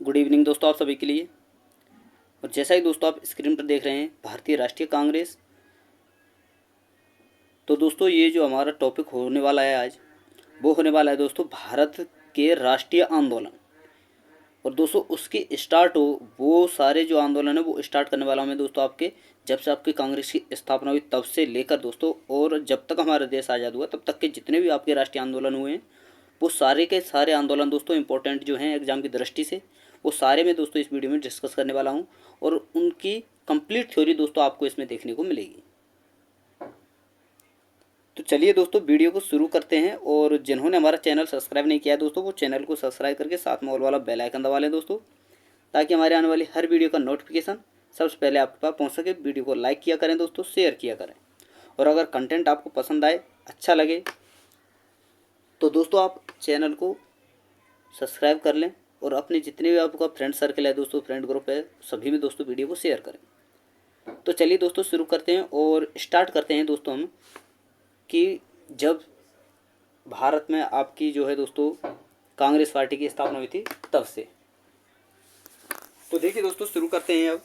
Good evening दोस्तों आप सभी के लिए। और जैसा कि दोस्तों आप स्क्रीन पर देख रहे हैं भारतीय राष्ट्रीय कांग्रेस। तो दोस्तों ये जो हमारा टॉपिक होने वाला है आज, वो होने वाला है दोस्तों भारत के राष्ट्रीय आंदोलन। और दोस्तों उसकी स्टार्ट हो वो सारे जो आंदोलन है वो स्टार्ट करने वाला हूँ मैं दोस्तों आपके, जब से आपकी कांग्रेस की स्थापना हुई तब से लेकर दोस्तों, और जब तक हमारा देश आज़ाद हुआ तब तक के जितने भी आपके राष्ट्रीय आंदोलन हुए हैं वो सारे के सारे आंदोलन दोस्तों इंपॉर्टेंट जो हैं एग्जाम की दृष्टि से, वो सारे मैं दोस्तों इस वीडियो में डिस्कस करने वाला हूँ। और उनकी कंप्लीट थ्योरी दोस्तों आपको इसमें देखने को मिलेगी। तो चलिए दोस्तों वीडियो को शुरू करते हैं। और जिन्होंने हमारा चैनल सब्सक्राइब नहीं किया है दोस्तों, वो चैनल को सब्सक्राइब करके साथ में ऑल वाला बेल आइकन दबा लें दोस्तों, ताकि हमारे आने वाली हर वीडियो का नोटिफिकेशन सबसे पहले आपके पास पहुंच सके। वीडियो को लाइक किया करें दोस्तों, शेयर किया करें, और अगर कंटेंट आपको पसंद आए, अच्छा लगे, तो दोस्तों आप चैनल को सब्सक्राइब कर लें और अपने जितने भी आपका फ्रेंड सर्कल है दोस्तों, फ्रेंड ग्रुप है, सभी में दोस्तों वीडियो को शेयर करें। तो चलिए दोस्तों शुरू करते हैं और स्टार्ट करते हैं दोस्तों हम, कि जब भारत में आपकी जो है दोस्तों कांग्रेस पार्टी की स्थापना हुई थी तब से। तो देखिए दोस्तों शुरू करते हैं अब,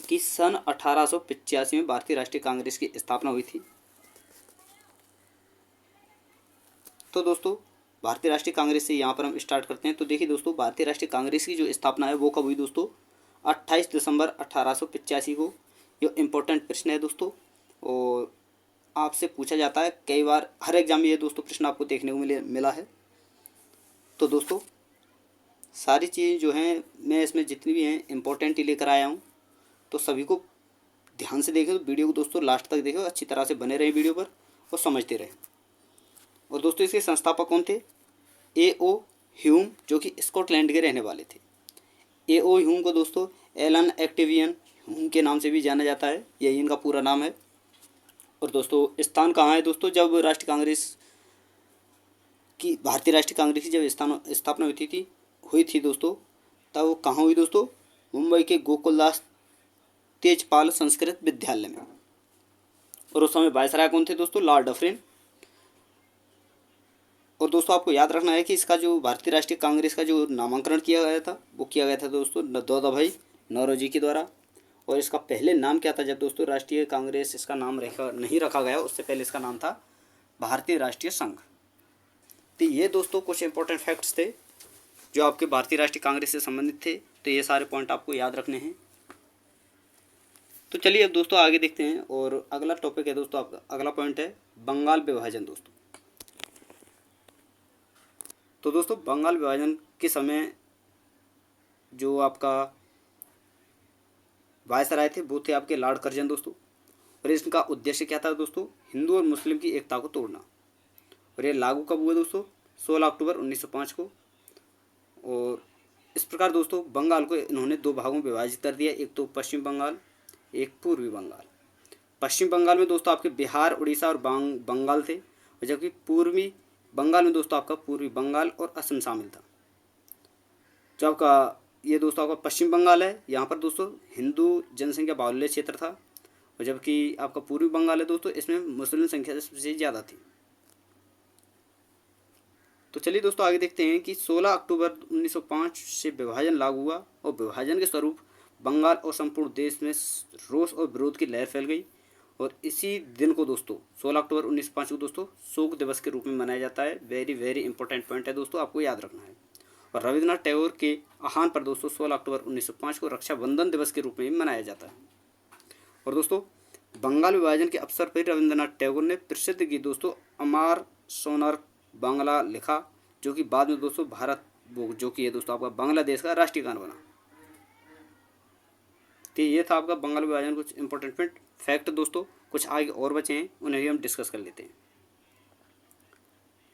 कि सन 1885 में भारतीय राष्ट्रीय कांग्रेस की स्थापना हुई थी। तो दोस्तों भारतीय राष्ट्रीय कांग्रेस से यहाँ पर हम स्टार्ट करते हैं। तो देखिए दोस्तों भारतीय राष्ट्रीय कांग्रेस की जो स्थापना है वो कब हुई दोस्तों, 28 दिसंबर 1885 को। ये इम्पोर्टेंट प्रश्न है दोस्तों, और आपसे पूछा जाता है कई बार, हर एग्जाम में ये दोस्तों प्रश्न आपको देखने को मिला है। तो दोस्तों सारी चीज़ें जो हैं मैं इसमें जितनी भी हैं इम्पोर्टेंट ही लेकर आया हूँ, तो सभी को ध्यान से देखें। तो वीडियो को दोस्तों लास्ट तक देखो, अच्छी तरह से बने रहे वीडियो पर और समझते रहें। और दोस्तों इसके संस्थापक कौन थे, A.O. ह्यूम, जो कि स्कॉटलैंड के रहने वाले थे। A.O. ह्यूम को दोस्तों एलन एक्टेवियन ह्यूम के नाम से भी जाना जाता है, यही इनका पूरा नाम है। और दोस्तों स्थान कहाँ है दोस्तों, जब राष्ट्रीय कांग्रेस की, भारतीय राष्ट्रीय कांग्रेस की जब स्थापना हुई थी दोस्तों, तब वो कहाँ हुई दोस्तों, मुंबई के गोकुलदास तेजपाल संस्कृत विद्यालय में। और उस समय वायसराय कौन थे दोस्तों, लॉर्ड डफरिन। और दोस्तों आपको याद रखना है कि इसका जो भारतीय राष्ट्रीय कांग्रेस का जो नामांकन किया गया था वो किया गया था दोस्तों दादाभाई नौरोजी के द्वारा। और इसका पहले नाम क्या था, जब दोस्तों राष्ट्रीय कांग्रेस इसका नाम नहीं रखा गया, उससे पहले इसका नाम था भारतीय राष्ट्रीय संघ। तो ये दोस्तों कुछ इंपॉर्टेंट फैक्ट्स थे जो आपके भारतीय राष्ट्रीय कांग्रेस से संबंधित थे। तो ये सारे पॉइंट आपको याद रखने हैं। तो चलिए अब दोस्तों आगे देखते हैं, और अगला टॉपिक है दोस्तों आपका, अगला पॉइंट है बंगाल विभाजन दोस्तों। तो दोस्तों बंगाल विभाजन के समय जो आपका वायसराय थे वो थे आपके लॉर्ड कर्जन दोस्तों। और इसका उद्देश्य क्या था दोस्तों, हिंदू और मुस्लिम की एकता को तोड़ना। और ये लागू कब हुआ दोस्तों, 16 अक्टूबर 1905 को। और इस प्रकार दोस्तों बंगाल को इन्होंने दो भागों में विभाजित कर दिया, एक तो पश्चिम बंगाल, एक पूर्वी बंगाल। पश्चिम बंगाल में दोस्तों आपके बिहार, उड़ीसा और बंगाल थे, और जबकि पूर्वी बंगाल में दोस्तों आपका पूर्वी बंगाल और असम शामिल था। जो आपका ये दोस्तों आपका पश्चिम बंगाल है, यहाँ पर दोस्तों हिंदू जनसंख्या बाहुल्य क्षेत्र था, और जबकि आपका पूर्वी बंगाल है दोस्तों, इसमें मुस्लिम संख्या सबसे ज़्यादा थी। तो चलिए दोस्तों आगे देखते हैं कि 16 अक्टूबर 1905 से विभाजन लागू हुआ, और विभाजन के स्वरूप बंगाल और संपूर्ण देश में रोष और विरोध की लहर फैल गई। और इसी दिन को दोस्तों 16 अक्टूबर 1905 को दोस्तों शोक दिवस के रूप में मनाया जाता है। वेरी वेरी इंपॉर्टेंट पॉइंट है दोस्तों, आपको याद रखना है। और रविन्द्रनाथ टैगोर के आह्वान पर दोस्तों 16 अक्टूबर 1905 को रक्षाबंधन दिवस के रूप में मनाया जाता है। और दोस्तों बंगाल विभाजन के अवसर पर रविन्द्रनाथ टैगोर ने प्रसिद्ध गीत दोस्तों अमार सोनार बांग्ला लिखा, जो कि बाद में दोस्तों भारत, जो कि ये दोस्तों आपका बांग्लादेश का राष्ट्रीय गान बना। तो ये था आपका बंगाल विभाजन कुछ इंपॉर्टेंट फैक्ट दोस्तों। कुछ आगे और बचे हैं, उन्हें भी हम डिस्कस कर लेते हैं।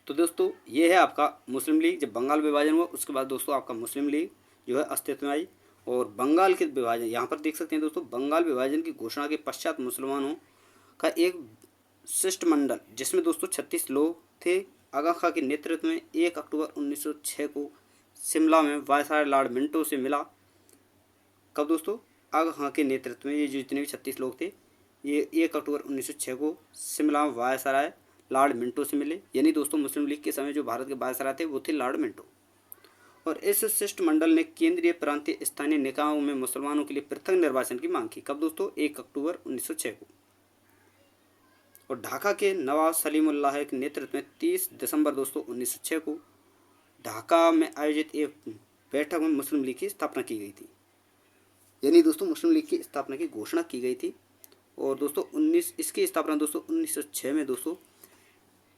तो दोस्तों ये है आपका मुस्लिम लीग। जब बंगाल विभाजन हुआ उसके बाद दोस्तों आपका मुस्लिम लीग जो है अस्तित्व में आई। और बंगाल के विभाजन, यहाँ पर देख सकते हैं दोस्तों, बंगाल विभाजन की घोषणा के पश्चात मुसलमानों का एक शिष्टमंडल, जिसमें दोस्तों 36 लोग थे, आगा खां के नेतृत्व में 1 अक्टूबर 1906 को शिमला में वायसराय लॉर्ड मिंटो से मिला। कब दोस्तों, आगा खां के नेतृत्व में ये जितने भी 36 लोग थे, ये 1 अक्टूबर 1906 को शिमला में वायसराय लॉर्ड मिंटो से मिले। यानी दोस्तों मुस्लिम लीग के समय जो भारत के वायसराय थे वो थे लॉर्ड मिंटो। और इस शिष्टमंडल ने केंद्रीय प्रांतीय स्थानीय निकायों में मुसलमानों के लिए पृथक निर्वाचन की मांग की। कब दोस्तों? 1 अक्टूबर 1906 को। और ढाका के नवाब सलीमुल्लाह के नेतृत्व में 30 दिसंबर दोस्तों 1906 को ढाका में आयोजित एक बैठक में मुस्लिम लीग की स्थापना की गई थी। यानी दोस्तों मुस्लिम लीग की स्थापना की घोषणा की गई थी। और दोस्तों इसकी स्थापना दोस्तों 1906 में दोस्तों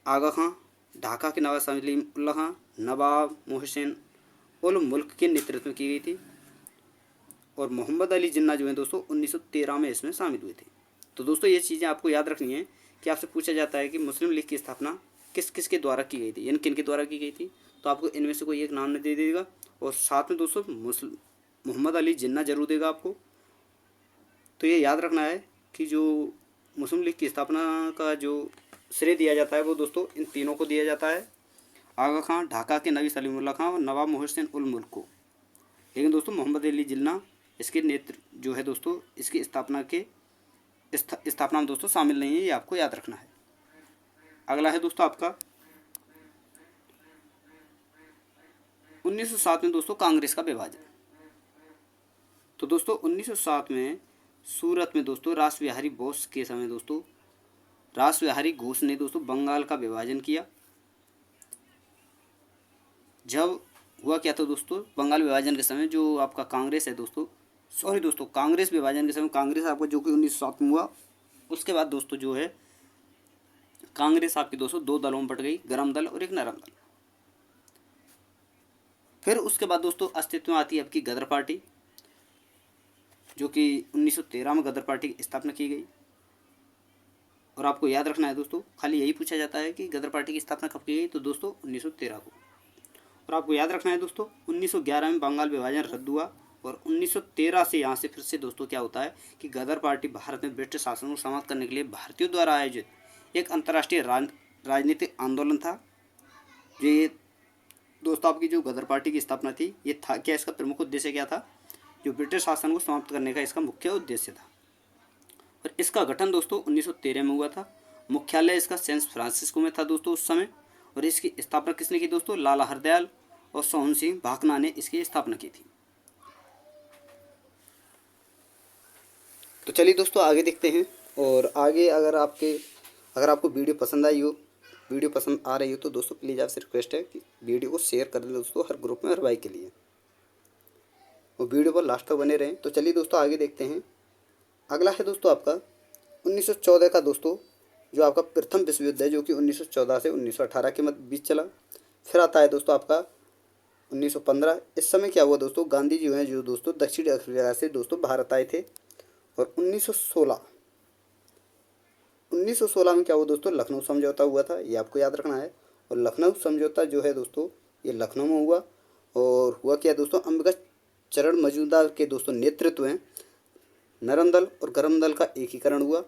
आगा खां, ढाका के नवाब सलीमुल्लाह खां, नवाब मोहसिन उल मुल्क के नेतृत्व में की गई थी। और मोहम्मद अली जिन्ना जो है दोस्तों 1913 में इसमें शामिल हुए थे। तो दोस्तों ये चीज़ें आपको याद रखनी है कि आपसे पूछा जाता है कि मुस्लिम लीग की स्थापना किस किस के द्वारा की गई थी, यानी किन के द्वारा की गई थी, तो आपको इनमें से कोई एक नाम दे देगा। और साथ में दोस्तों मोहम्मद अली जिन्ना जरूर देगा आपको। तो ये याद रखना है कि जो मुस्लिम लीग की स्थापना का जो श्रेय दिया जाता है वो दोस्तों इन तीनों को दिया जाता है, आगा खां, ढाका के नबी सलीमुल्लाह खां और नवाब मोहसिन उल मुल्क को। लेकिन दोस्तों मोहम्मद अली जिन्ना इसके नेतृत्व जो है दोस्तों इसकी स्थापना में दोस्तों शामिल नहीं है, ये आपको याद रखना है। अगला है दोस्तों आपका 1907 में दोस्तों कांग्रेस का विभाजन। तो दोस्तों 1907 में सूरत में दोस्तों रास बिहारी बोस के समय दोस्तों रास बिहारी घोष ने दोस्तों बंगाल का विभाजन किया। जब हुआ क्या था दोस्तों, बंगाल विभाजन के समय जो आपका कांग्रेस है दोस्तों, कांग्रेस विभाजन के समय कांग्रेस आपका जो कि 1907 में हुआ, उसके बाद दोस्तों जो है कांग्रेस आपकी दोस्तों 2 दलों में बट गई, गरम दल और एक नरम दल। फिर उसके बाद दोस्तों अस्तित्व में आती है आपकी गदर पार्टी, जो कि 1913 में गदर पार्टी की स्थापना की गई। और आपको याद रखना है दोस्तों, खाली यही पूछा जाता है कि गदर पार्टी की स्थापना कब की गई, तो दोस्तों 1913 को। और आपको याद रखना है दोस्तों 1911 में बंगाल विभाजन रद्द हुआ और 1913 से यहाँ से फिर से दोस्तों क्या होता है कि गदर पार्टी भारत में ब्रिटिश शासन को समाप्त करने के लिए भारतीयों द्वारा आयोजित एक अंतर्राष्ट्रीय राजनीतिक आंदोलन था। ये दोस्तों आपकी जो गदर पार्टी की स्थापना थी, ये था क्या, इसका प्रमुख उद्देश्य क्या था, जो ब्रिटिश शासन को समाप्त करने का इसका मुख्य उद्देश्य था। और इसका गठन दोस्तों 1913 में हुआ था। मुख्यालय इसका सैन फ्रांसिस्को में था दोस्तों उस समय। और इसकी स्थापना किसने की दोस्तों? लाला हरदयाल और सोहन सिंह भाकना ने इसकी स्थापना की थी। तो चलिए दोस्तों आगे देखते हैं। और आगे अगर आपको वीडियो पसंद आई हो, वीडियो पसंद आ रही हो, तो दोस्तों प्लीज़ आपसे रिक्वेस्ट है कि वीडियो को शेयर कर दें दोस्तों हर ग्रुप में हर भाई के लिए, और वीडियो पर लास्ट तक बने रहें। तो चलिए दोस्तों आगे देखते हैं। अगला है दोस्तों आपका 1914 का दोस्तों जो आपका प्रथम विश्व युद्ध है, जो कि 1914 से 1918 के बीच चला। फिर आता है दोस्तों आपका 1915। इस समय क्या हुआ दोस्तों, गांधी जी हैं जो दोस्तों दक्षिण अफ्रीका से दोस्तों भारत आए थे। और 1916 में क्या हुआ दोस्तों, लखनऊ समझौता हुआ था, ये आपको याद रखना है। और लखनऊ समझौता जो है दोस्तों ये लखनऊ में हुआ। और हुआ क्या दोस्तों, अंबिका चरण मजूमदार के दोस्तों नेतृत्व में नरम दल और गरम दल का एकीकरण हुआ।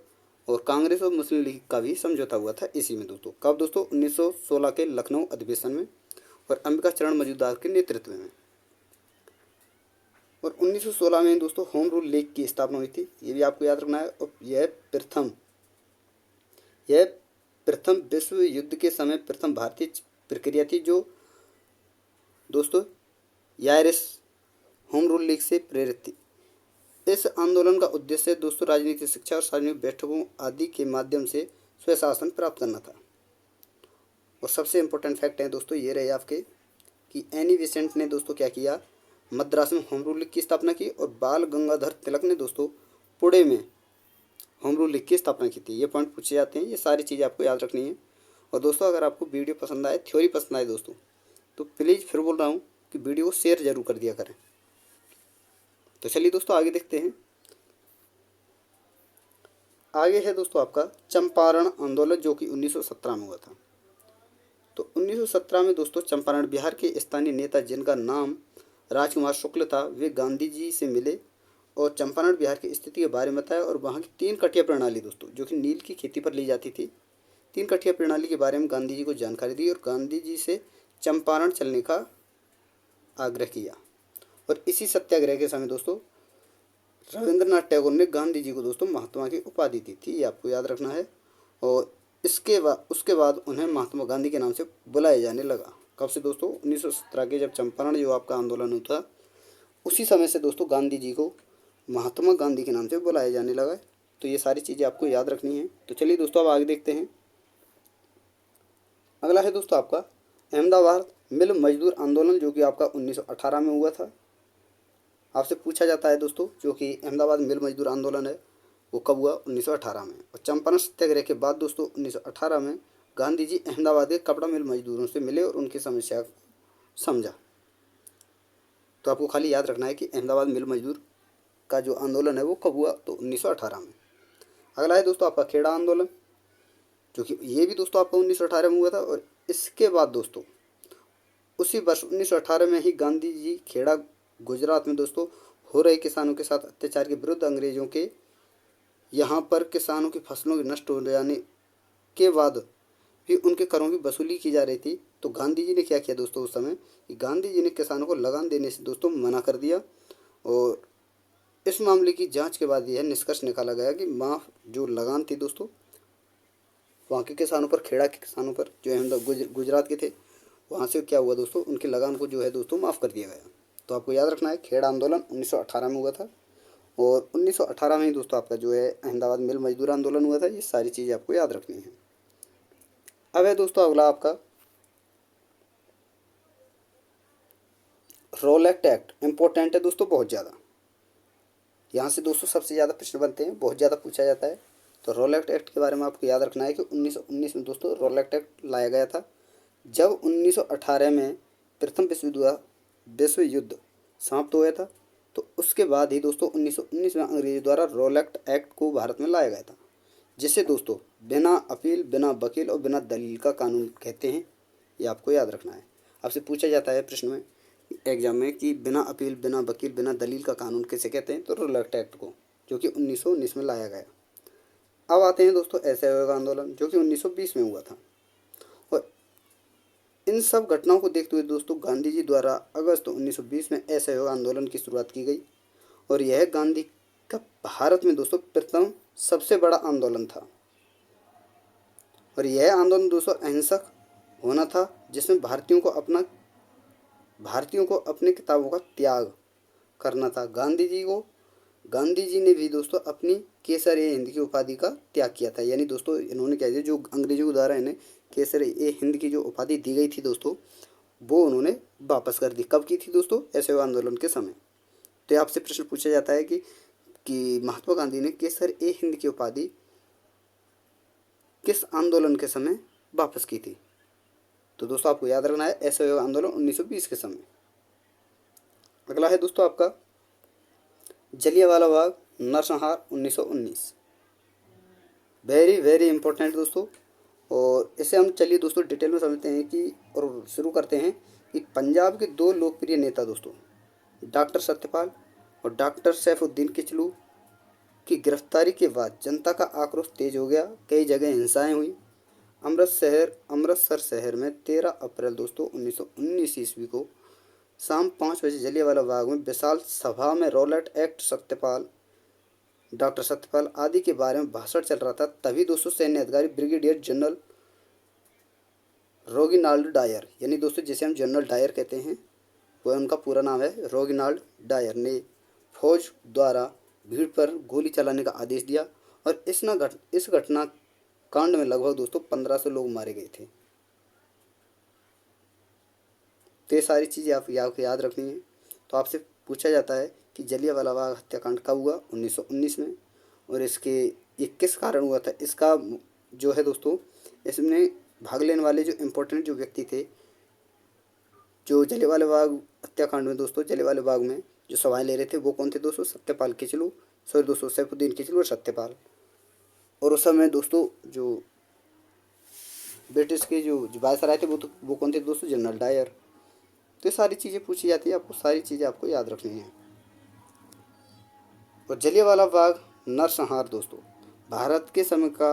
और कांग्रेस और मुस्लिम लीग का भी समझौता हुआ था इसी में दोस्तों। कब दोस्तों? 1916 के लखनऊ अधिवेशन में और अंबिका चरण मजूमदार के नेतृत्व में। और 1916 में दोस्तों होम रूल लीग की स्थापना हुई थी, ये भी आपको याद रखना है। और यह प्रथम विश्व युद्ध के समय प्रथम भारतीय प्रक्रिया थी, जो दोस्तों यारिस होम रूल लीग से प्रेरित थी। इस आंदोलन का उद्देश्य दोस्तों राजनीतिक शिक्षा और सार्वजनिक बैठकों आदि के माध्यम से स्वशासन प्राप्त करना था। और सबसे इम्पोर्टेंट फैक्ट है दोस्तों ये रहे आपके कि एनी बेसेंट ने दोस्तों क्या किया, मद्रास में होम रूल लीग की स्थापना की। और बाल गंगाधर तिलक ने दोस्तों पुणे में होम रूल लीग की स्थापना की थी। ये पॉइंट पूछे जाते हैं, ये सारी चीज़ें आपको याद रखनी है। और दोस्तों अगर आपको वीडियो पसंद आए, थ्योरी पसंद आए दोस्तों, तो प्लीज़ फिर बोल रहा हूँ कि वीडियो को शेयर जरूर कर दिया करें। तो चलिए दोस्तों आगे देखते हैं। आगे है दोस्तों आपका चंपारण आंदोलन, जो कि 1917 में हुआ था। तो 1917 में दोस्तों चंपारण बिहार के स्थानीय नेता जिनका नाम राजकुमार शुक्ल था, वे गांधी जी से मिले और चंपारण बिहार की स्थिति के बारे में बताया। और वहाँ की 3 कठिया प्रणाली दोस्तों, जो कि नील की खेती पर ली जाती थी, 3 कठिया प्रणाली के बारे में गांधी जी को जानकारी दी और गांधी जी से चंपारण चलने का आग्रह किया। और इसी सत्याग्रह के समय दोस्तों रविंद्रनाथ टैगोर ने गांधी जी को दोस्तों महात्मा की उपाधि दी थी, ये आपको याद रखना है। और उसके बाद उन्हें महात्मा गांधी के नाम से बुलाया जाने लगा। कब से दोस्तों? 1917 के जब चंपारण जो आपका आंदोलन हुआ उसी समय से दोस्तों गांधी जी को महात्मा गांधी के नाम से बुलाया जाने लगा है। तो ये सारी चीज़ें आपको याद रखनी है। तो चलिए दोस्तों अब आगे देखते हैं। अगला है दोस्तों आपका अहमदाबाद मिल मजदूर आंदोलन, जो कि आपका 1918 में हुआ था। आपसे पूछा जाता है दोस्तों, जो कि अहमदाबाद मिल मजदूर आंदोलन है वो कब हुआ? 1918 में। और चंपारण सत्याग्रह के बाद दोस्तों 1918 में गांधी जी अहमदाबाद के कपड़ा मिल मजदूरों से मिले और उनकी समस्या को समझा। तो आपको खाली याद रखना है कि अहमदाबाद मिल मजदूर का जो आंदोलन है वो कब हुआ? तो 1918 में। अगला है दोस्तों आपका खेड़ा आंदोलन, जो कि ये भी दोस्तों आपका 1918 में हुआ था। और इसके बाद दोस्तों उसी वर्ष 1918 में ही गांधी जी खेड़ा गुजरात में दोस्तों हो रहे किसानों के साथ अत्याचार के विरुद्ध अंग्रेजों के यहाँ पर किसानों की फसलों के नष्ट हो जाने के बाद भी उनके करों की वसूली की जा रही थी। तो गांधी जी ने क्या किया दोस्तों उस समय कि गांधी जी ने किसानों को लगान देने से दोस्तों मना कर दिया। और इस मामले की जांच के बाद यह निष्कर्ष निकाला गया कि माफ जो लगान थी दोस्तों वहाँ के किसानों पर, खेड़ा के किसानों पर जो अहमदाबाद गुजरात के थे, वहाँ से क्या हुआ दोस्तों, उनके लगान को जो है दोस्तों माफ़ कर दिया गया। तो आपको याद रखना है खेड़ा आंदोलन 1918 में हुआ था। और 1918 में ही दोस्तों आपका जो है अहमदाबाद मिल मजदूर आंदोलन हुआ था। ये सारी चीज़ें आपको याद रखनी है। अब है दोस्तों अगला आपका रोलेक्ट एक्ट। इम्पोर्टेंट है दोस्तों बहुत ज़्यादा, यहाँ से दोस्तों सबसे ज़्यादा प्रश्न बनते हैं, बहुत ज़्यादा पूछा जाता है। तो रोलेक्ट एक्ट के बारे में आपको याद रखना है कि 1919 में दोस्तों रोलेक्ट एक्ट लाया गया था। जब 1918 में प्रथम विश्व युद्ध समाप्त हो गया था, तो उसके बाद ही दोस्तों 1919 में अंग्रेजों द्वारा रोलेक्ट एक्ट को भारत में लाया गया था, जिसे दोस्तों बिना अपील, बिना वकील और बिना दलील का कानून कहते हैं। ये आपको याद रखना है। आपसे पूछा जाता है प्रश्न में एग्जाम में कि बिना अपील, बिना वकील, बिना दलील का कानून किसे कहते हैं? तो रोलेक्ट एक्ट को, जो कि 1919 में लाया गया। अब आते हैं दोस्तों असहयोग आंदोलन, जो कि 1920 में हुआ था। और इन सब घटनाओं को देखते हुए दोस्तों गांधी जी द्वारा अगस्त 1920 में असहयोग आंदोलन की शुरुआत की गई। और यह गांधी का भारत में दोस्तों प्रथम सबसे बड़ा आंदोलन था। और यह आंदोलन दोस्तों अहिंसक होना था, जिसमें भारतीयों को अपनी किताबों का त्याग करना था। गांधी जी ने भी दोस्तों अपनी केसर ए हिंद की उपाधि का त्याग किया था। यानी दोस्तों इन्होंने क्या किया, जो अंग्रेजों के द्वारा इन्हें केसर ए हिंद की जो उपाधि दी गई थी दोस्तों, वो उन्होंने वापस कर दी। कब की थी दोस्तों? असहयोग आंदोलन के समय। तो आपसे प्रश्न पूछा जाता है कि महात्मा गांधी ने केसर ए हिंद की उपाधि किस आंदोलन के समय वापस की थी? तो दोस्तों आपको याद रखना है असहयोग आंदोलन 1920 के समय। अगला है दोस्तों आपका जलियांवाला बाग नरसंहार 1919। वेरी वेरी इंपॉर्टेंट दोस्तों। और इसे हम चलिए दोस्तों डिटेल में समझते हैं कि और शुरू करते हैं कि पंजाब के दो लोकप्रिय नेता दोस्तों डॉक्टर सत्यपाल और डॉक्टर सैफुद्दीन किचलू की गिरफ्तारी के बाद जनता का आक्रोश तेज हो गया। कई जगह हिंसाएं हुई। अमृतसर शहर में 13 अप्रैल दोस्तों 1919 ईस्वी को शाम 5 बजे जलियांवाला बाग में विशाल सभा में रोलेक्ट एक्ट, डॉक्टर सत्यपाल आदि के बारे में भाषण चल रहा था। तभी दोस्तों सैन्य अधिकारी ब्रिगेडियर जनरल रोगिनाल्ड डायर, यानी दोस्तों जिसे हम जनरल डायर कहते हैं, वह उनका पूरा नाम है, रोगिनाल्ड डायर, ने फौज द्वारा भीड़ पर गोली चलाने का आदेश दिया। और इस घटना कांड में लगभग दोस्तों 1500 लोग मारे गए थे। तो ये सारी चीज़ें आप याद रखनी है। तो आपसे पूछा जाता है कि जलियांवाला बाग हत्याकांड कब हुआ? 1919 में। और ये किस कारण हुआ था? इसका जो है दोस्तों, इसमें भाग लेने वाले जो इम्पोर्टेंट जो व्यक्ति थे, जो जलियांवाला बाग हत्याकांड में दोस्तों जलियांवाला बाग में जो सवाल ले रहे थे, वो कौन थे दोस्तों? सैफुद्दीन किचलू और सत्यपाल। और उस समय दोस्तों जो ब्रिटिश के जो वायसराय थे वो कौन थे दोस्तों? General Dyer. तो ये सारी चीज़ें पूछी जाती है, आपको सारी चीज़ें आपको याद रखनी है। और जलियांवाला बाग नरसंहार दोस्तों भारत के समय का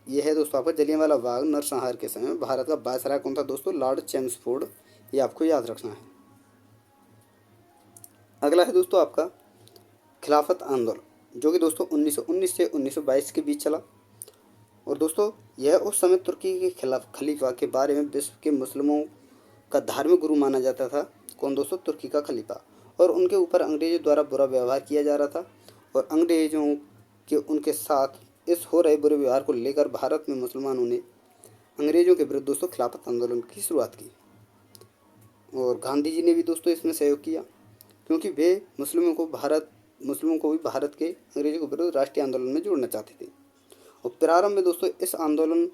यह है दोस्तों आपका जलियांवाला बाग नरसंहार के समय भारत का वायसराय कौन था दोस्तों? Lord Chelmsford. ये आपको याद रखना है। अगला है दोस्तों आपका खिलाफत आंदोलन, जो कि दोस्तों 1919 से 1922 के बीच चला। और दोस्तों यह उस समय तुर्की के खिलाफ खलीफा के बारे में विश्व के मुस्लिमों का धार्मिक गुरु माना जाता था। कौन दोस्तों? तुर्की का खलीफा। और उनके ऊपर अंग्रेजों द्वारा बुरा व्यवहार किया जा रहा था और अंग्रेजों के उनके साथ इस हो रहे बुरे व्यवहार को लेकर भारत में मुसलमानों ने अंग्रेजों के विरुद्ध दोस्तों खिलाफत आंदोलन की शुरुआत की। और गांधी जी ने भी दोस्तों इसमें सहयोग किया, क्योंकि वे मुस्लिमों को भी भारत के अंग्रेजों के विरुद्ध राष्ट्रीय आंदोलन में जोड़ना चाहते थे। और प्रारंभ में दोस्तों इस आंदोलन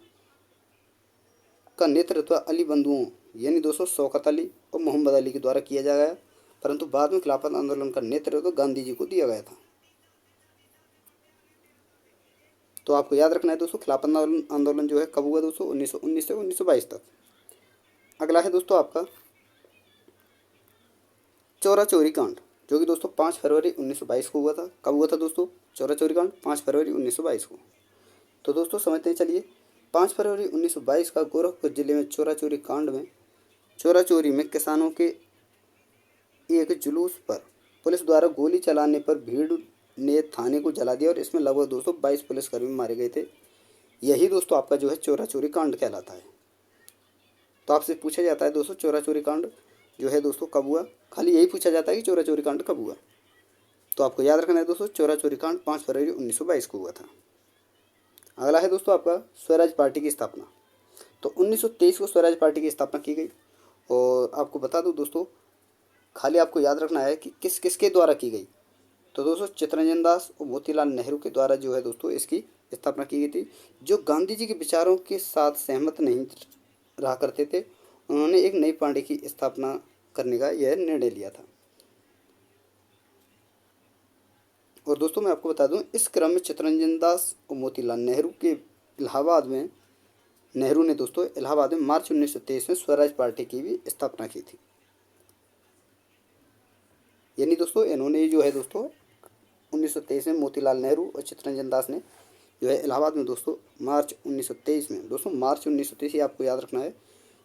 का नेतृत्व अली बंधुओं यानी दोस्तों शौकत अली और मोहम्मद अली के द्वारा किया गया, परंतु बाद में खिलाफत आंदोलन का नेतृत्व गांधी जी को दिया गया था। तो आपको याद रखना है दोस्तों, खिलाफत आंदोलन जो है कब हुआ दोस्तों? 1919 से 1922 तक। अगला है दोस्तों आपका चौरा चौरी कांड, जो कि दोस्तों 5 फरवरी 1922 को हुआ था। कब हुआ था दोस्तों चौरा चौरी कांड? 5 फरवरी 1922 को। तो दोस्तों समझते हैं, चलिए। 5 फरवरी 1922 का गोरखपुर जिले में चौरा चौरी कांड में चौरा चौरी में किसानों के एक जुलूस पर पुलिस द्वारा गोली चलाने पर भीड़ ने थाने को जला दिया और इसमें लगभग दोस्तों 22 पुलिसकर्मी मारे गए थे। यही दोस्तों आपका जो है चौरा चौरी कांड कहलाता है। तो आपसे पूछा जाता है दोस्तों चौरा चौरी कांड जो है दोस्तों कब हुआ? खाली यही पूछा जाता है कि चौरा चौरी कांड कब हुआ। तो आपको याद रखना है दोस्तों, चौरा चौरी कांड 5 फरवरी 1922 को हुआ था। अगला है दोस्तों आपका स्वराज पार्टी की स्थापना। तो 1923 को स्वराज पार्टी की स्थापना की गई। और आपको बता दूं दोस्तों, खाली आपको याद रखना है कि किस किसके द्वारा की गई। तो दोस्तों चित्तरंजन दास और मोतीलाल नेहरू के द्वारा जो है दोस्तों इसकी स्थापना की गई थी। जो गांधी जी के विचारों के साथ सहमत नहीं रहा करते थे, उन्होंने एक नई पार्टी की स्थापना करने का यह निर्णय लिया था। और दोस्तों मैं आपको बता दूं, इस क्रम में चित्तरंजन दास और मोतीलाल नेहरू ने दोस्तों इलाहाबाद में मार्च 1923 में स्वराज पार्टी की भी स्थापना की थी। यानी दोस्तों इन्होंने जो है दोस्तों 1923 में मोतीलाल नेहरू और चित्तरंजन दास ने जो है इलाहाबाद में दोस्तों मार्च 1923 में दोस्तों मार्च 1923 आपको याद रखना है,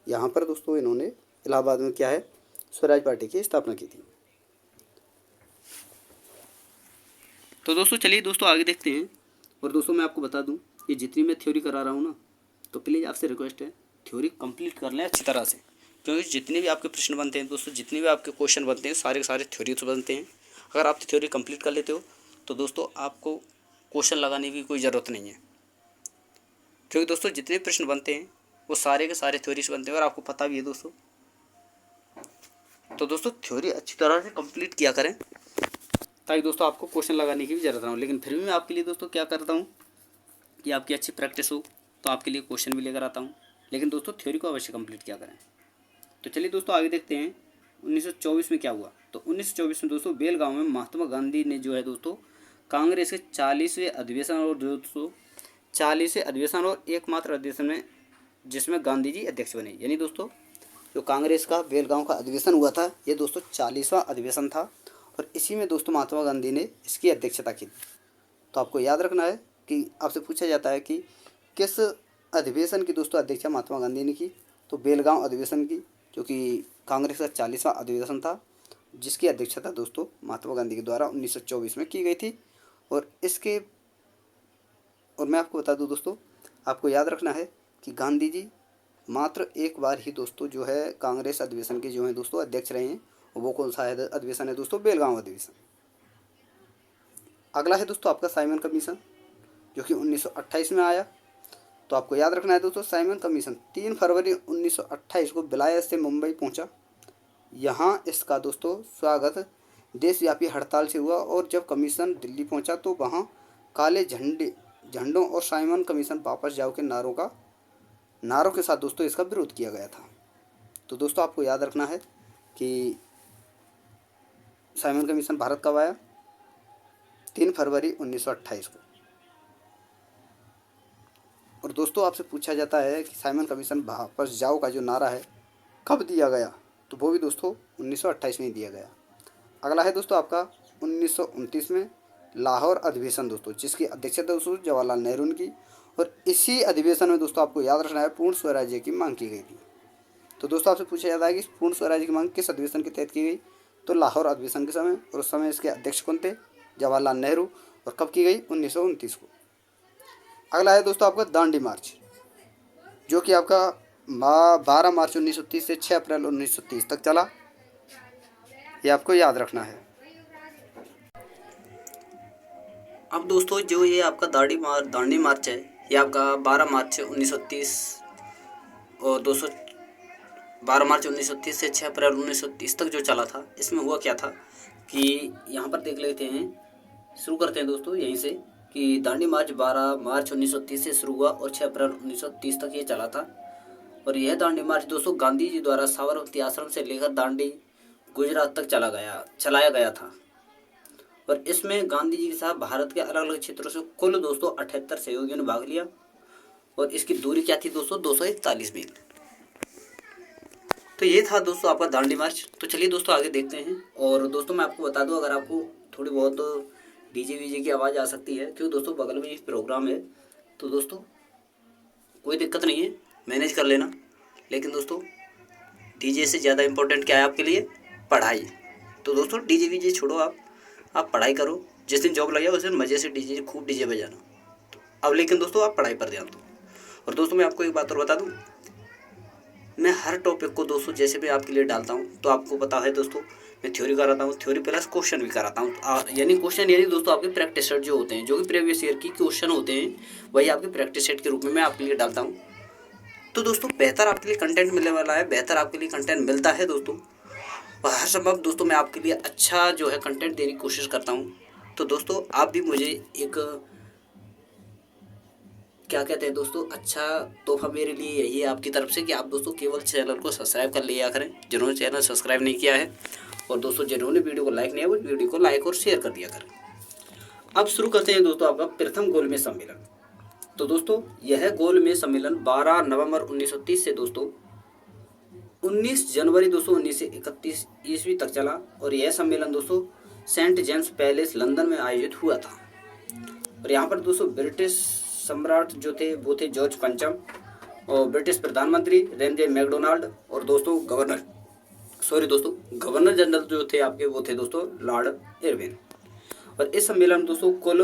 यहाँ पर दोस्तों इन्होंने इलाहाबाद में क्या है स्वराज पार्टी की स्थापना की थी। तो दोस्तों चलिए दोस्तों आगे देखते हैं। और दोस्तों मैं आपको बता दूं, ये जितनी मैं थ्योरी करा रहा हूँ ना, तो प्लीज़ आपसे रिक्वेस्ट है थ्योरी कंप्लीट कर लें अच्छी तरह से, क्योंकि जितने भी आपके प्रश्न बनते हैं दोस्तों, जितने भी आपके क्वेश्चन बनते हैं, सारे के सारे थ्योरी से बनते हैं। अगर आप थ्योरी कंप्लीट कर लेते हो तो दोस्तों आपको क्वेश्चन लगाने की कोई ज़रूरत नहीं है, क्योंकि दोस्तों जितने प्रश्न बनते हैं वो सारे के सारे थ्योरी से बनते हैं और आपको पता भी है दोस्तों। तो दोस्तों थ्योरी अच्छी तरह से कंप्लीट किया करें, ताकि दोस्तों आपको क्वेश्चन लगाने की भी ज़रूरत ना हो। लेकिन फिर भी मैं आपके लिए दोस्तों क्या करता हूँ कि आपकी अच्छी प्रैक्टिस हो, तो आपके लिए क्वेश्चन भी लेकर आता हूँ। लेकिन दोस्तों थ्योरी को अवश्य कंप्लीट किया करें। तो चलिए दोस्तों आगे देखते हैं 1924 में क्या हुआ। तो 1924 में दोस्तों बेलगांव में महात्मा गांधी ने जो है दोस्तों कांग्रेस के 40वें अधिवेशन और दोस्तों 40वें अधिवेशन और एकमात्र अधिवेशन में जिसमें गांधी जी अध्यक्ष बने। यानी दोस्तों जो कांग्रेस का बेलगांव का अधिवेशन हुआ था, ये दोस्तों 40वां अधिवेशन था और इसी में दोस्तों महात्मा गांधी ने इसकी अध्यक्षता की। तो आपको याद रखना है कि आपसे पूछा जाता है कि किस अधिवेशन की दोस्तों अध्यक्षता महात्मा गांधी ने की। तो बेलगांव अधिवेशन की, जो कि कांग्रेस का 40वां अधिवेशन था, जिसकी अध्यक्षता दोस्तों महात्मा गांधी के द्वारा 1924 में की गई थी। और मैं आपको बता दूं दोस्तों, आपको याद रखना है कि गांधी जी मात्र एक बार ही दोस्तों जो है कांग्रेस अधिवेशन के जो है दोस्तों अध्यक्ष रहे हैं। और वो कौन सा अधिवेशन है दोस्तों? बेलगांव अधिवेशन। अगला है दोस्तों आपका साइमन कमीशन, जो कि 1928 में आया। तो आपको याद रखना है दोस्तों, साइमन कमीशन 3 फरवरी 1928 को विलायत से मुंबई पहुंचा। यहाँ इसका दोस्तों स्वागत देशव्यापी हड़ताल से हुआ और जब कमीशन दिल्ली पहुंचा तो वहाँ काले झंडों और साइमन कमीशन वापस जाओ के नारों के साथ दोस्तों इसका विरोध किया गया था। तो दोस्तों आपको याद रखना है कि साइमन कमीशन भारत कब आया? 3 फरवरी 1928 को। और दोस्तों आपसे पूछा जाता है कि साइमन कमीशन वापस जाओ का जो नारा है कब दिया गया? तो वो भी दोस्तों 1928 में ही दिया गया। अगला है दोस्तों आपका 1929 में लाहौर अधिवेशन दोस्तों, जिसकी अध्यक्षता दोस्तों जवाहरलाल नेहरू ने की। और इसी अधिवेशन में दोस्तों आपको याद रखना है पूर्ण स्वराज्य की मांग की गई थी। तो दोस्तों आपसे पूछा जाता है कि पूर्ण स्वराज्य की मांग किस अधिवेशन के तहत की गई? तो लाहौर अधिवेशन के समय। और उस समय इसके अध्यक्ष कौन थे? जवाहरलाल नेहरू। और कब की गई? 1929 को। अगला है दोस्तों आपका दांडी मार्च, जो कि आपका 12 मार्च 1930 से 6 अप्रैल 1930 तक चला। ये आपको याद रखना है। अब दोस्तों जो ये आपका दांडी मार्च है, ये आपका 12 मार्च 1930 और 12 मार्च 1930 से 6 अप्रैल 1930 तक जो चला था, इसमें हुआ क्या था कि यहाँ पर देख लेते हैं। शुरू करते हैं दोस्तों यहीं से कि दांडी मार्च 12 मार्च 1930 से शुरू हुआ और 6 अप्रैल 1930 तक ये चला था। और यह दांडी मार्च दोस्तों गांधी जी द्वारा साबरमती आश्रम से लेकर दांडी गुजरात तक चलाया गया था। और इसमें गांधी जी के साथ भारत के अलग अलग क्षेत्रों से कुल दोस्तों 78 सहयोगियों ने भाग लिया। और इसकी दूरी क्या थी दोस्तों? 241 मील। तो ये था दोस्तों आपका दांडी मार्च। तो चलिए दोस्तों आगे देखते हैं। और दोस्तों मैं आपको बता दूं, अगर आपको थोड़ी बहुत डीजे वीजे की आवाज़ आ सकती है, क्योंकि दोस्तों बगल में ये प्रोग्राम है, तो दोस्तों कोई दिक्कत नहीं है, मैनेज कर लेना। लेकिन दोस्तों डीजे से ज़्यादा इम्पोर्टेंट क्या है आपके लिए? पढ़ाई। तो दोस्तों डीजे वीजे छोड़ो, आप पढ़ाई करो। जिस दिन जॉब लगे उस दिन मज़े से खूब डीजे बजाना। तो अब लेकिन दोस्तों आप पढ़ाई पर ध्यान दो। और दोस्तों मैं आपको एक बात और बता दूं, मैं हर टॉपिक को दोस्तों जैसे भी आपके लिए डालता हूं, तो आपको पता है दोस्तों मैं थ्योरी कराता हूं, थ्योरी प्लस क्वेश्चन भी कराता हूं। यानी क्वेश्चन यानी दोस्तों आपके प्रैक्टिस सेट जो होते हैं, जो कि प्रीवियस ईयर की क्वेश्चन होते हैं, वही आपके प्रैक्टिस सेट के रूप में मैं आपके लिए डालता हूँ। तो दोस्तों बेहतर आपके लिए कंटेंट मिलने वाला है, बेहतर आपके लिए कंटेंट मिलता है दोस्तों। और हर संभव दोस्तों मैं आपके लिए अच्छा जो है कंटेंट देने की कोशिश करता हूँ। तो दोस्तों आप भी मुझे एक क्या कहते हैं दोस्तों, अच्छा तोहफा मेरे लिए यही है आपकी तरफ से कि आप दोस्तों केवल चैनल को सब्सक्राइब कर लिया करें, जिन्होंने चैनल सब्सक्राइब नहीं किया है। और दोस्तों जिन्होंने वीडियो को लाइक नहीं है वो वीडियो को लाइक और शेयर कर दिया करें। अब शुरू करते हैं दोस्तों आपका प्रथम गोलमेज सम्मेलन। तो दोस्तों यह गोलमेज सम्मेलन 12 नवंबर 1930 से दोस्तों 19 जनवरी दोस्तों 1931 ईस्वी तक चला। और यह सम्मेलन दोस्तों सेंट जेम्स पैलेस लंदन में आयोजित हुआ था। और यहाँ पर दोस्तों ब्रिटिश सम्राट जो थे वो थे जॉर्ज पंचम, और ब्रिटिश प्रधानमंत्री रेमजे मैकडोनाल्ड, और दोस्तों गवर्नर जनरल जो थे आपके वो थे दोस्तों लॉर्ड इरविन। और इस सम्मेलन में दोस्तों कुल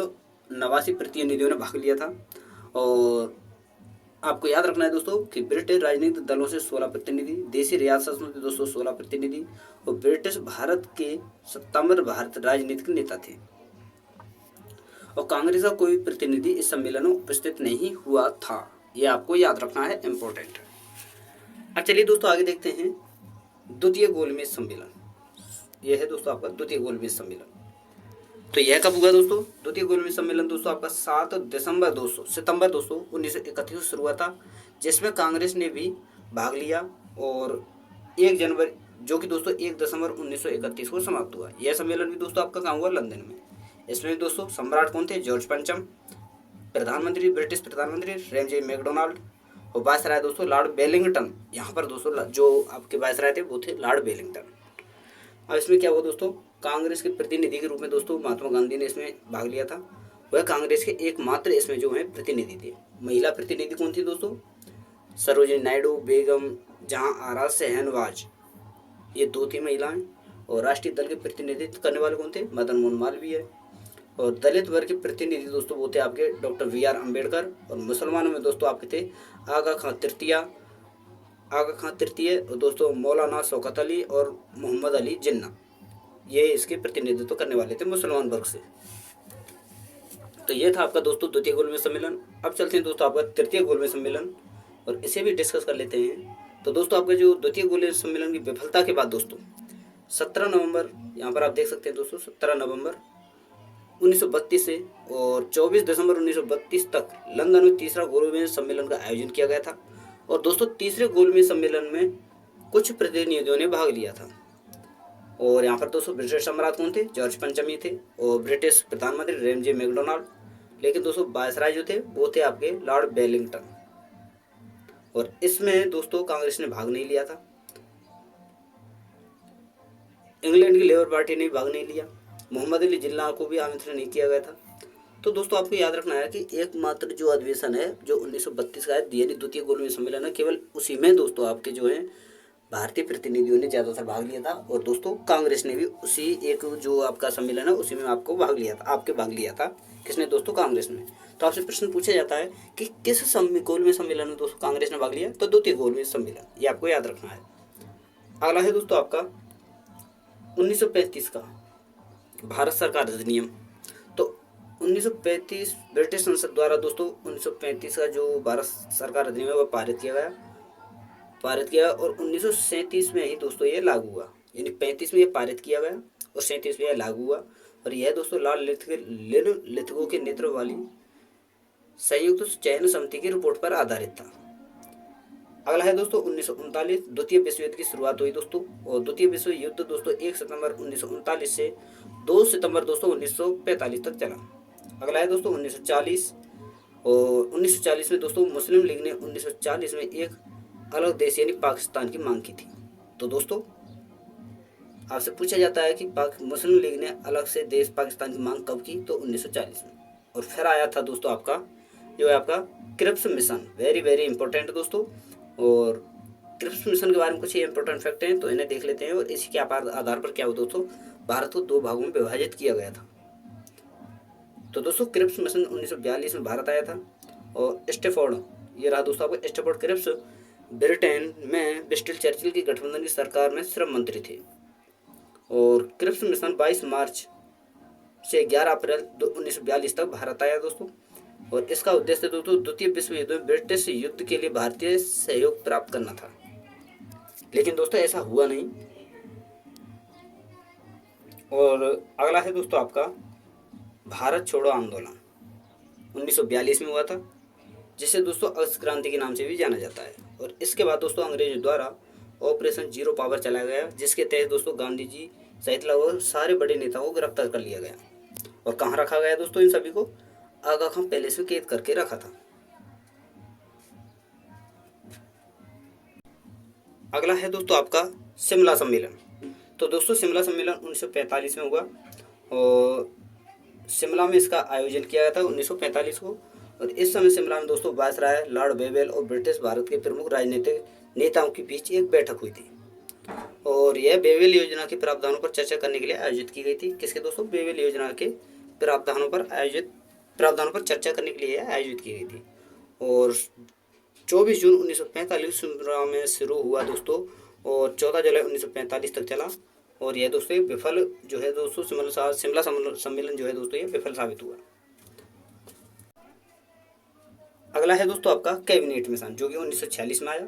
89 प्रतिनिधियों ने भाग लिया था। और आपको याद रखना है दोस्तों कि ब्रिटिश राजनीतिक दलों से 16 प्रतिनिधि, देशी रियासतों से दोस्तों 16 प्रतिनिधि, और ब्रिटिश भारत के 57 भारत राजनीतिक नेता थे। और कांग्रेस का कोई प्रतिनिधि इस सम्मेलन में उपस्थित नहीं हुआ था। यह आपको याद रखना है, इम्पोर्टेंट। अब चलिए दोस्तों आगे देखते हैं द्वितीय गोलमेज सम्मेलन। यह है दोस्तों आपका द्वितीय गोलमेज सम्मेलन। तो यह कब हुआ दोस्तों? द्वितीय गोलमेज सम्मेलन दोस्तों आपका 7 सितंबर दोस्तों 1931 शुरू हुआ था, जिसमें कांग्रेस ने भी भाग लिया। और 1 जनवरी जो कि दोस्तों 1 दिसंबर 1931 को समाप्त हुआ। यह सम्मेलन भी दोस्तों आपका कहाँ हुआ? लंदन में। इसमें दोस्तों सम्राट कौन थे? जॉर्ज पंचम, ब्रिटिश प्रधानमंत्री रेमजे मैकडोनाल्ड, और वायसराय दोस्तों लॉर्ड वेलिंगटन। यहाँ पर दोस्तों जो आपके वायसराय थे वो थे लॉर्ड वेलिंगटन। अब इसमें क्या हुआ दोस्तों? कांग्रेस के प्रतिनिधि के रूप में दोस्तों महात्मा गांधी ने इसमें भाग लिया था। वह कांग्रेस के एकमात्र इसमें जो है प्रतिनिधि थे। महिला प्रतिनिधि कौन थी दोस्तों? सरोजिनी नायडू, बेगम जहां आरा शहनवाज, ये 2 थी महिलाएं। और राष्ट्रीय दल के प्रतिनिधित्व करने वाले कौन थे? मदन मोहन मालवीय। और दलित वर्ग के प्रतिनिधि दोस्तों वो थे आपके डॉक्टर VR अम्बेडकर। और मुसलमानों में दोस्तों आपके थे आगा खां तृतीय, और दोस्तों मौलाना शौकत अली और मोहम्मद अली जिन्ना, ये इसके प्रतिनिधित्व करने वाले थे मुसलमान वर्ग से। तो ये था आपका दोस्तों द्वितीय गोलमेज सम्मेलन। अब चलते हैं दोस्तों आपका तृतीय गोलमेज सम्मेलन, और इसे भी डिस्कस कर लेते हैं। तो दोस्तों आपका जो द्वितीय गोलमेज सम्मेलन की विफलता के बाद दोस्तों 17 नवंबर, यहाँ पर आप देख सकते हैं दोस्तों 17 नवंबर 1932 से और 24 दिसंबर 1932 तक लंदन में तीसरा गोलमेज सम्मेलन का आयोजन किया गया था। और दोस्तों तीसरे गोलमेज सम्मेलन में कुछ प्रतिनिधियों ने भाग लिया था। और यहाँ पर दोस्तों ब्रिटिश सम्राट कौन थे? जॉर्ज पंचम ही थे, और ब्रिटिश प्रधानमंत्री रेमजे मैकडोनाल्ड। लेकिन दोस्तों वायसराय जो थे वो थे आपके लॉर्ड वेलिंगटन। और इसमें दोस्तों कांग्रेस ने भाग नहीं लिया था। इंग्लैंड की लेबर पार्टी ने भाग नहीं लिया। मोहम्मद अली जिन्ना को भी आमंत्रण नहीं किया गया था। तो दोस्तों आपको याद रखना है कि एकमात्र जो अधिवेशन है जो 1932 का है, यानी द्वितीय गोलमेज सम्मेलन है, केवल उसी में दोस्तों आपके जो है भारतीय प्रतिनिधियों ने ज़्यादातर भाग लिया था। और दोस्तों कांग्रेस ने भी उसी एक जो आपका सम्मेलन है उसी में भाग लिया था। किसने दोस्तों? कांग्रेस ने। तो आपसे प्रश्न पूछा जाता है कि किस गोलमेज सम्मेलन में दोस्तों कांग्रेस ने भाग लिया, तो द्वितीय गोलमेज सम्मेलन, ये आपको याद रखना है। अगला है दोस्तों आपका 1935 का भारत सरकार अधिनियम। तो 1935 ब्रिटिश संसद द्वारा दोस्तों 1935 का जो भारत सरकार अधिनियम है वह पारित किया और 1937 में ही दोस्तों ये लागू हुआ, यानी 35 में ये पारित किया गया और 37 में यह लागू हुआ। और यह दोस्तों लाल लिथगो के नेतृत्व वाली संयुक्त चयन समिति की रिपोर्ट पर आधारित था। अगला है दोस्तों 1939, द्वितीय विश्व युद्ध की शुरुआत हुई दोस्तों। और द्वितीय विश्व युद्ध दोस्तों 1 सितंबर 1939 से 2 सितंबर दोस्तों 1945 तक चला। अगला है दोस्तों 1940, और 1940 में दोस्तों मुस्लिम लीग ने 1940 में एक अलग देश यानी पाकिस्तान की मांग की थी। तो दोस्तों आपसे पूछा जाता है कि मुस्लिम लीग ने अलग से देश पाकिस्तान की मांग कब की, तो 1940 में। और फिर आया था दोस्तों आपका जो है आपका Cripps mission, very very important दोस्तों। और क्रिप्स मिशन के बारे में कुछ इंपॉर्टेंट फैक्ट हैं, तो इन्हें देख लेते हैं। और इसी के आधार पर क्या हुआ दोस्तों, भारत को 2 भागों में विभाजित किया गया था। तो दोस्तों क्रिप्स मिशन 1942 में भारत आया था। और स्टैफोर्ड, ये रहा दोस्तों आपका स्टैफोर्ड क्रिप्स, ब्रिटेन में विंस्टन चर्चिल की गठबंधन की सरकार में श्रम मंत्री थे। और क्रिप्स मिशन 22 मार्च से 11 अप्रैल 1942 तक भारत आया दोस्तों। और इसका उद्देश्य दोस्तों द्वितीय विश्व युद्ध में ब्रिटिश युद्ध के लिए भारतीय सहयोग प्राप्त करना था, लेकिन दोस्तों ऐसा हुआ नहीं। और अगला है दोस्तों आपका भारत छोड़ो आंदोलन, 1942 में हुआ था, जिसे दोस्तों अगस्त क्रांति के नाम से भी जाना जाता है। और इसके बाद दोस्तों अंग्रेजों द्वारा ऑपरेशन जीरो पावर चलाया गया, जिसके तहत दोस्तों गांधी जी सहित लगभग सारे बड़े नेताओं को गिरफ्तार कर लिया गया। और कहाँ रखा गया दोस्तों, इन सभी को आगा खां पैलेस में कैद करके रखा था। अगला है दोस्तों आपका शिमला सम्मेलन। तो दोस्तों शिमला सम्मेलन 1945 में हुआ और शिमला में इसका आयोजन किया गया था 1945 को। और इस समय शिमला में दोस्तों वायसराय लॉर्ड वेवेल और ब्रिटिश भारत के प्रमुख राजनीतिक नेताओं के बीच एक बैठक हुई थी। और यह वेवेल योजना के प्रावधानों पर चर्चा करने के लिए आयोजित की गई थी। किसके दोस्तों, वेवेल योजना के प्रावधानों पर चर्चा करने के लिए आयोजित की गई थी। और 24 जून 1945 शिमला में शुरू हुआ दोस्तों और 14 जुलाई 1945 तक चला। और यह दोस्तों विफल जो है दोस्तों शिमला सम्मेलन जो है दोस्तों ये विफल साबित हुआ। अगला है दोस्तों आपका कैबिनेट मिशन, जो कि 1946 में आया।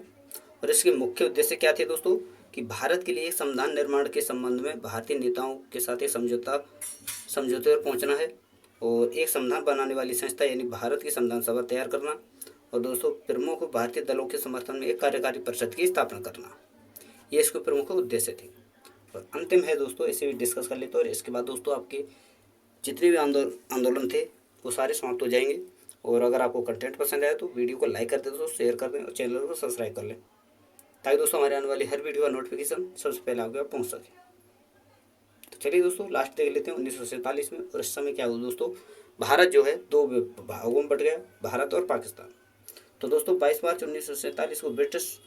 और इसके मुख्य उद्देश्य क्या थे दोस्तों, कि भारत के लिए संविधान निर्माण के संबंध में भारतीय नेताओं के साथ एक समझौते पर पहुंचना है और एक संविधान बनाने वाली संस्था यानी भारत की संविधान सभा तैयार करना, और दोस्तों प्रमुख भारतीय दलों के समर्थन में एक कार्यकारी परिषद की स्थापना करना, ये इसके प्रमुख उद्देश्य थे। और अंतिम है दोस्तों, इसे भी डिस्कस कर लेते हैं। और इसके बाद दोस्तों आपके जितने भी आंदोलन थे वो सारे समाप्त हो जाएंगे। और अगर आपको कंटेंट पसंद आया तो वीडियो को लाइक कर दें दोस्तों, शेयर कर दें और चैनल को सब्सक्राइब कर लें, ताकि दोस्तों हमारे आने वाली हर वीडियो का नोटिफिकेशन सबसे पहले आपके पास पहुँच सके। तो चलिए दोस्तों लास्ट देख लेते हैं 1947 में। और इस समय क्या हुआ दोस्तों, भारत जो है 2 भागों में बट गया, भारत और पाकिस्तान। तो दोस्तों 22 मार्च 1947 को ब्रिटिश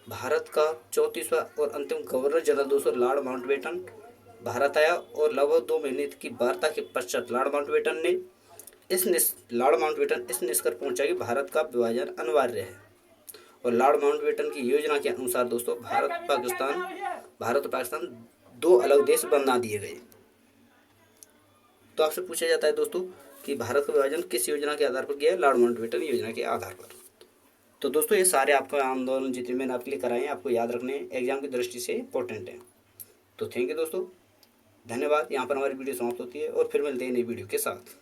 भारत का 34वां और अंतिम गवर्नर जनरल दोस्तों लॉर्ड माउंटबेटन भारत आया। और लगभग 2 महीने की वार्ता के पश्चात लॉर्ड माउंटबेटन इस निष्कर्ष पहुंचा कि भारत का विभाजन अनिवार्य है। और लॉर्ड माउंटबेटन की योजना के अनुसार दोस्तों भारत और पाकिस्तान 2 अलग देश बना दिए गए। तो आपसे पूछा जाता है दोस्तों कि भारत का विभाजन किस योजना के आधार पर किया है, लॉर्ड माउंटबेटन योजना के आधार पर। तो दोस्तों ये सारे आपका आंदोलन जितने मैंने आपके लिए कराए हैं आपको याद रखने हैं, एग्जाम की दृष्टि से इंपॉर्टेंट है। तो थैंक यू दोस्तों, धन्यवाद। यहाँ पर हमारी वीडियो समाप्त होती है और फिर मिलते हैं नई वीडियो के साथ।